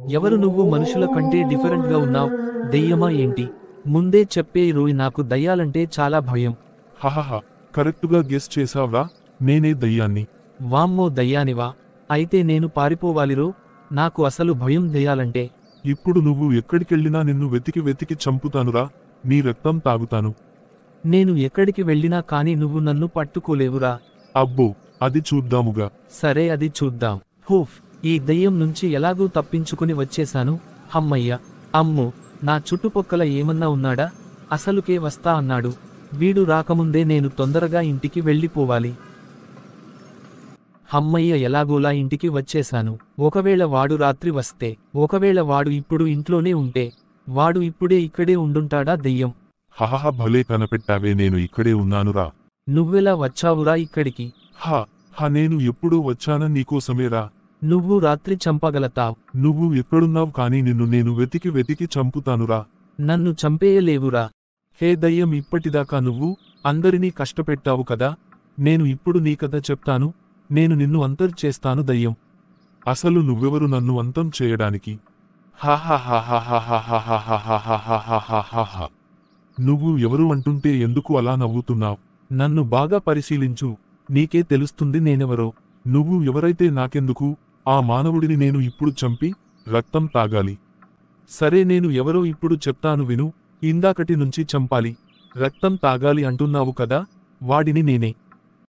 ఎవరు నువ్వు? మనుషుల కంటే డిఫరెంట్ గా ఉన్నావ్. దెయ్యమా ఏంటి? ముందే చెప్పేయ్ రోయ్, నాకు దయ్యాలంటే చాలా భయం. హహహ, కరెక్టుగా గెస్ చేసావ్రా, నేనే దయ్యాన్ని. వామ్మో, దయ్యానివా? అయితే నేను పారిపోవాలిరో, నాకు అసలు భయం దెయ్యాలంటే. ఇప్పుడు నువ్వు ఎక్కడికెళ్ళినా నిన్ను వెతికి వెతికి చంపుతానురా, నీ రక్తం తాగుతాను. నేను ఎక్కడికి వెళ్ళినా కానీ నువ్వు నన్ను పట్టుకోలేవురా. అబ్బో, అది చూద్దాముగా. సరే, అది చూద్దాం. హూఫ్, ఈ దెయ్యం నుంచి ఎలాగూ తప్పించుకుని వచ్చేశాను. హమ్మయ్య. అమ్మో, నా చుట్టుపక్కల ఏమన్నా ఉన్నాడా? అసలుకే వస్తా అన్నాడు. వీడు రాకముందే నేను తొందరగా ఇంటికి వెళ్ళిపోవాలి. హమ్మయ్య, ఎలాగోలా ఇంటికి వచ్చేశాను. ఒకవేళ వాడు రాత్రి వస్తే, ఒకవేళ వాడు ఇప్పుడు ఇంట్లోనే ఉంటే, వాడు ఇప్పుడే ఇక్కడే ఉండుంటాడా దెయ్యం? హహహ, భలే కనపెట్టావే, నేను ఇక్కడే ఉన్నానురా. నువ్వెలా వచ్చావురా ఇక్కడికి? నేను ఎప్పుడూ వచ్చానా నీకోసమేరా. నువ్వు రాత్రి చంపగలతావ్. నువ్వు ఎక్కడున్నావు కానీ నిన్ను నేను వెతికి వెతికి చంపుతానురా. నన్ను చంపేయలేవురా. హే దయ్యం, ఇప్పటిదాకా నువ్వు అందరినీ కష్టపెట్టావు కదా, నేను ఇప్పుడు నీ కథ చెప్తాను. నేను నిన్ను అంతం చేస్తాను దయ్యం. అసలు నువ్వెవరు నన్ను అంతం చేయడానికి? నువ్వు ఎవరు అంటుంటే ఎందుకు అలా నవ్వుతున్నావు? నన్ను బాగా పరిశీలించు, నీకే తెలుస్తుంది నేనెవరో. నువ్వు ఎవరైతే నాకెందుకు, ఆ మానవుడిని నేను ఇప్పుడు చంపి రక్తం తాగాలి. సరే, నేను ఎవరో ఇప్పుడు చెప్తాను విను. ఇందాకటి నుంచి చంపాలి, రక్తం తాగాలి అంటున్నావు కదా, వాడిని నేనే.